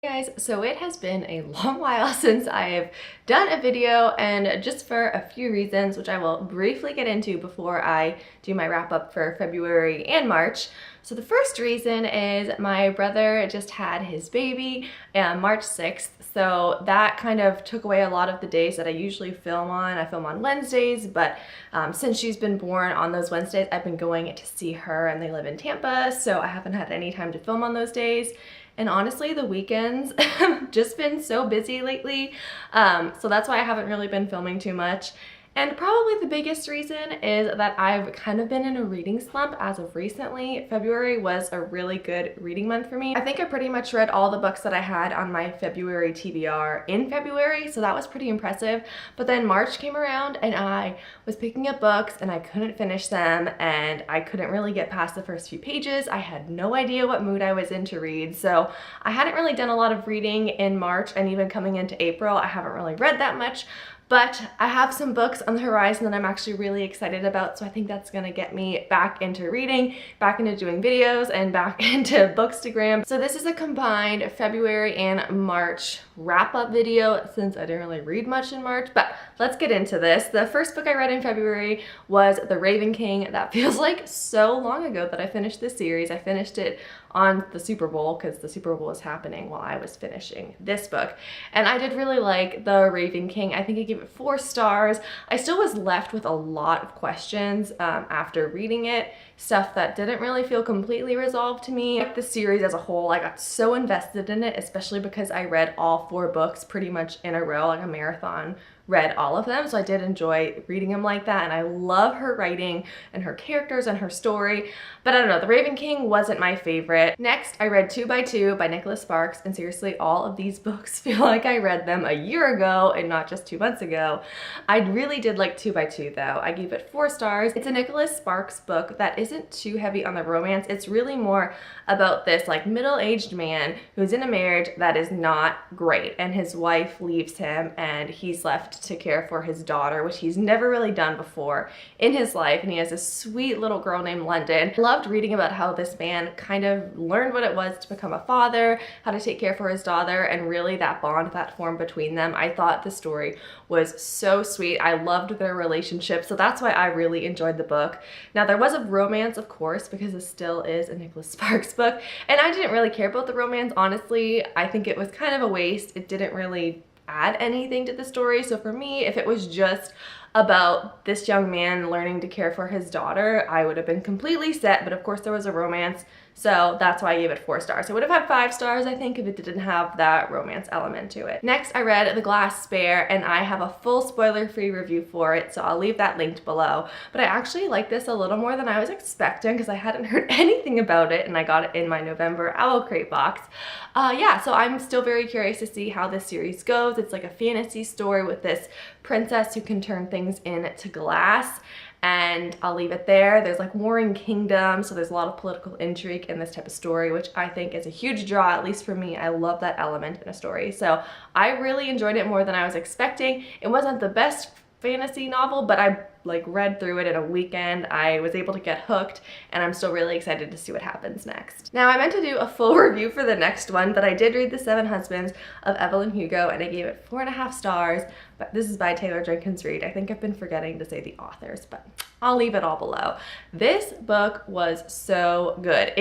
Hey guys, so it has been a long while since I have done a video, and just for a few reasons, which I will briefly get into before I do my wrap up for February and March. So the first reason is my brother just had his baby March 6th, so that kind of took away a lot of the days that I usually film on. I film on Wednesdays, but since she's been born on those Wednesdays, I've been going to see her, and they live in Tampa, so I haven't had any time to film on those days. And honestly, the weekends just been so busy lately, so that's why I haven't really been filming too much. And probably the biggest reason is that I've kind of been in a reading slump as of recently. February was a really good reading month for me. I think I pretty much read all the books that I had on my February TBR in February, so that was pretty impressive. But then March came around and I was picking up books and I couldn't finish them, and I couldn't really get past the first few pages. I had no idea what mood I was in to read, so I hadn't really done a lot of reading in March, and even coming into April, I haven't really read that much. But I have some books on the horizon that I'm actually really excited about, so I think that's gonna get me back into reading, back into doing videos, and back into Bookstagram. So this is a combined February and March wrap-up video, since I didn't really read much in March, but let's get into this. The first book I read in February was The Raven King. That feels like so long ago that I finished this series. I finished it on the Super Bowl, because the Super Bowl was happening while I was finishing this book. And I did really like The Raven King. I think I gave it 4 stars. I still was left with a lot of questions after reading it, stuff that didn't really feel completely resolved to me. Like the series as a whole, I got so invested in it, especially because I read all 4 books pretty much in a row, like a marathon. Read all of them, so I did enjoy reading them like that, and I love her writing and her characters and her story. But I don't know, The Raven King wasn't my favorite. Next, I read 2 by 2 by Nicholas Sparks, and seriously, all of these books feel like I read them a year ago and not just 2 months ago. I really did like 2 by 2 though. I gave it 4 stars. It's a Nicholas Sparks book that isn't too heavy on the romance. It's really more about this like middle-aged man who's in a marriage that is not great, and his wife leaves him and he's left to care for his daughter, which he's never really done before in his life, and he has a sweet little girl named London. I loved reading about how this man kind of learned what it was to become a father, how to take care for his daughter, and really that bond that formed between them. I thought the story was so sweet. I loved their relationship, so that's why I really enjoyed the book. Now, there was a romance, of course, because it still is a Nicholas Sparks book, and I didn't really care about the romance, honestly. I think it was kind of a waste. It didn't really add anything to the story. So for me, if it was just about this young man learning to care for his daughter, I would have been completely set, but of course there was a romance, so that's why I gave it 4 stars. I would have had 5 stars, I think, if it didn't have that romance element to it. Next, I read The Glass Spare, and I have a full spoiler-free review for it, so I'll leave that linked below. But I actually like this a little more than I was expecting, because I hadn't heard anything about it, and I got it in my November Owl Crate box. Yeah, so I'm still very curious to see how this series goes. It's like a fantasy story with this princess who can turn things into glass, and I'll leave it there. There's like warring kingdoms, so there's a lot of political intrigue in this type of story, which I think is a huge draw, at least for me. I love that element in a story, so I really enjoyed it more than I was expecting. It wasn't the best fantasy novel, but I like read through it in a weekend. I was able to get hooked, and I'm still really excited to see what happens next. Now, I meant to do a full review for the next one, but I did read The 7 Husbands of Evelyn Hugo, and I gave it 4.5 stars, but this is by Taylor Jenkins Reid. I think I've been forgetting to say the authors, but I'll leave it all below. This book was so good.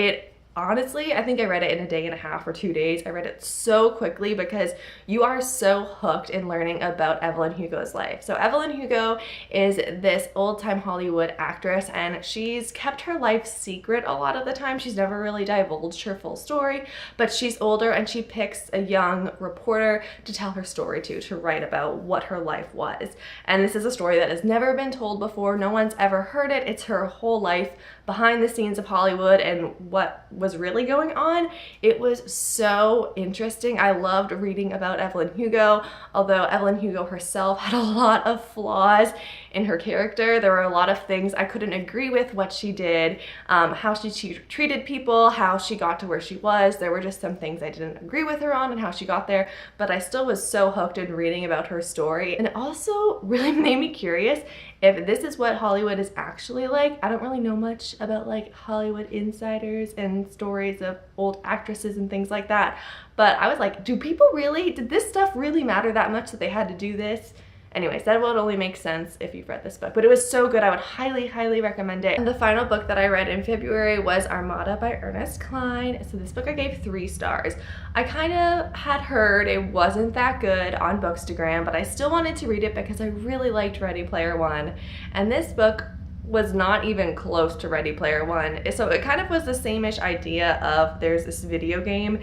Honestly, I think I read it in a day and a half or 2 days. I read it so quickly because you are so hooked in learning about Evelyn Hugo's life. So Evelyn Hugo is this old-time Hollywood actress, and she's kept her life secret a lot of the time. She's never really divulged her full story, but she's older, and she picks a young reporter to tell her story to write about what her life was. And this is a story that has never been told before. No one's ever heard it. It's her whole life behind the scenes of Hollywood and what was really going on. It was so interesting. I loved reading about Evelyn Hugo, although Evelyn Hugo herself had a lot of flaws in her character. There were a lot of things I couldn't agree with what she did, how she treated people, how she got to where she was. There were just some things I didn't agree with her on and how she got there, but I still was so hooked in reading about her story. And it also really made me curious if this is what Hollywood is actually like. I don't really know much about like Hollywood insiders and with stories of old actresses and things like that. But I was like, did this stuff really matter that much that they had to do this? Anyways, that would only make sense if you've read this book, but it was so good. I would highly, highly recommend it. And the final book that I read in February was Armada by Ernest Cline. So this book I gave 3 stars. I kind of had heard it wasn't that good on Bookstagram, but I still wanted to read it because I really liked Ready Player One. And this book was not even close to Ready Player One. So it kind of was the same-ish idea of there's this video game,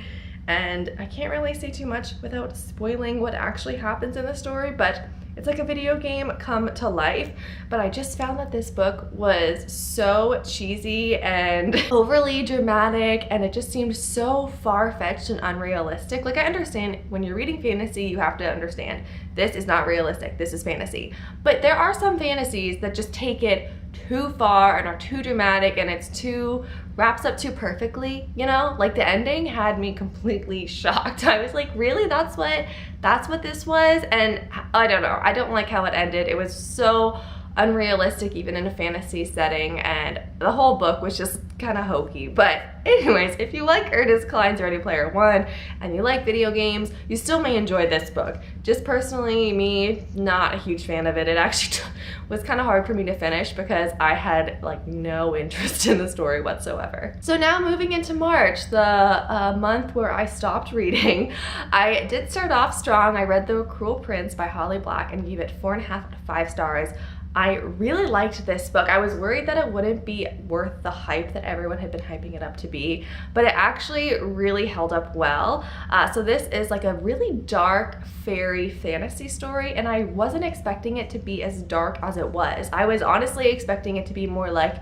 and I can't really say too much without spoiling what actually happens in the story, but it's like a video game come to life. But I just found that this book was so cheesy and overly dramatic, and it just seemed so far-fetched and unrealistic. Like, I understand when you're reading fantasy, you have to understand this is not realistic, this is fantasy. But there are some fantasies that just take it too far and are too dramatic, and it's too wraps up too perfectly, you know? Like, the ending had me completely shocked. I was like, really? That's what this was? And I don't know. I don't like how it ended. It was so unrealistic even in a fantasy setting, and the whole book was just kind of hokey. But anyways, if you like Ernest Cline's Ready Player One and you like video games, you still may enjoy this book. Just personally, me, not a huge fan of it. It actually was kind of hard for me to finish because I had like no interest in the story whatsoever. So now moving into March, the month where I stopped reading, I did start off strong. I read The Cruel Prince by Holly Black and gave it 4.5 out of 5 stars. I really liked this book. I was worried that it wouldn't be worth the hype that everyone had been hyping it up to be, but it actually really held up well. So this is like a really dark fairy fantasy story, and I wasn't expecting it to be as dark as it was. I was honestly expecting it to be more like,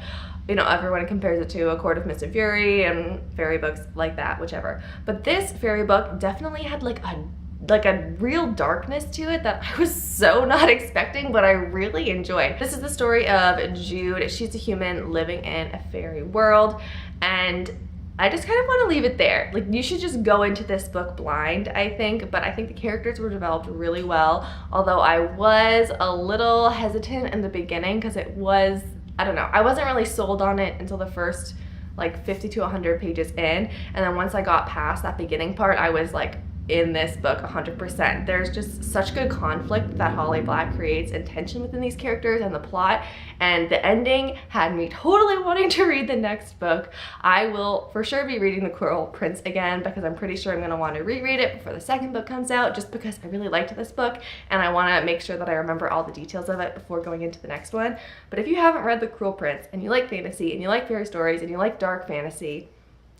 you know, everyone compares it to A Court of Mist and Fury and fairy books like that, whichever. But this fairy book definitely had like a real darkness to it that I was so not expecting, but I really enjoyed. This is the story of Jude. She's a human living in a fairy world, and I just kind of want to leave it there. Like, you should just go into this book blind, I think, but I think the characters were developed really well, although I was a little hesitant in the beginning because it was, I don't know, I wasn't really sold on it until the first like 50 to 100 pages in, and then once I got past that beginning part, I was like in this book 100%. There's just such good conflict that Holly Black creates and tension within these characters and the plot, and the ending had me totally wanting to read the next book. I will for sure be reading The Cruel Prince again because I'm pretty sure I'm going to want to reread it before the second book comes out, just because I really liked this book and I want to make sure that I remember all the details of it before going into the next one. But if you haven't read The Cruel Prince and you like fantasy and you like fairy stories and you like dark fantasy,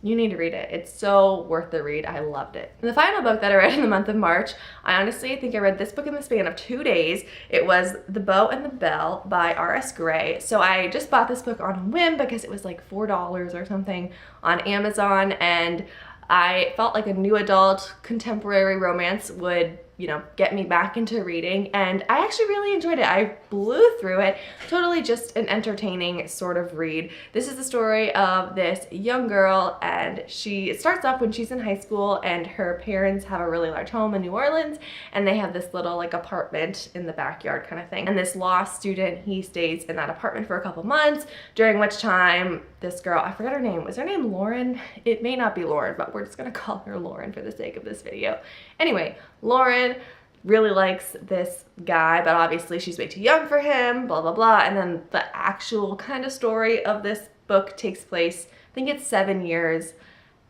you need to read it. It's so worth the read. I loved it. And the final book that I read in the month of March, I honestly think I read this book in the span of 2 days. It was The Beau and the Belle by R.S. Gray. So I just bought this book on a whim because it was like $4 or something on Amazon, and I felt like a new adult contemporary romance would, you know, get me back into reading, and I actually really enjoyed it. I blew through it. Totally just an entertaining sort of read. This is the story of this young girl, and it starts off when she's in high school, and her parents have a really large home in New Orleans, and they have this little like apartment in the backyard kind of thing. And this law student, he stays in that apartment for a couple months, during which time this girl, I forgot her name. Was her name Lauren? It may not be Lauren, but we're just gonna call her Lauren for the sake of this video. Anyway, Lauren really likes this guy, but obviously she's way too young for him, blah, blah, blah. And then the actual kind of story of this book takes place, I think it's 7 years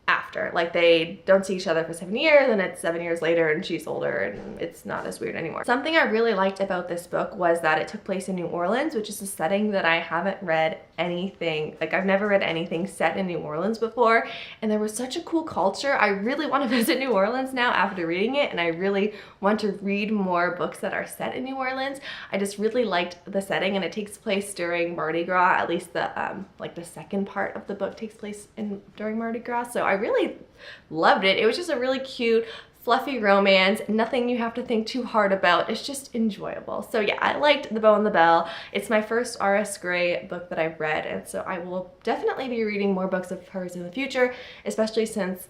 after. Like, they don't see each other for 7 years, and it's 7 years later and she's older and it's not as weird anymore. Something I really liked about this book was that it took place in New Orleans, which is a setting that I haven't read anything, like I've never read anything set in New Orleans before, and there was such a cool culture. I really want to visit New Orleans now after reading it, and I really want to read more books that are set in New Orleans. I just really liked the setting, and it takes place during Mardi Gras. At least the like the second part of the book takes place during Mardi Gras, so I really loved it. It was just a really cute, fluffy romance, nothing you have to think too hard about. It's just enjoyable. So yeah, I liked The Beau and the Belle. It's my first R.S. Gray book that I've read, and so I will definitely be reading more books of hers in the future, especially since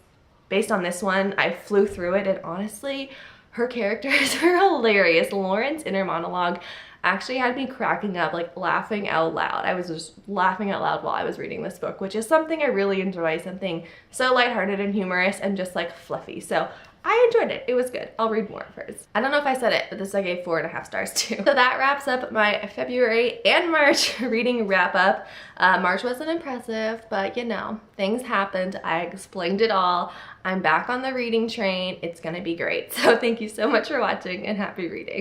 based on this one, I flew through it, and honestly, her characters are hilarious. Lauren's inner monologue, actually had me cracking up, like laughing out loud. I was just laughing out loud while I was reading this book, which is something I really enjoy, something so lighthearted and humorous and just like fluffy. So I enjoyed it. It was good. I'll read more first. I don't know if I said it, but this I gave 4.5 stars too. So that wraps up my February and March reading wrap up. March wasn't impressive, but you know, things happened. I explained it all. I'm back on the reading train. It's gonna be great. So thank you so much for watching and happy reading.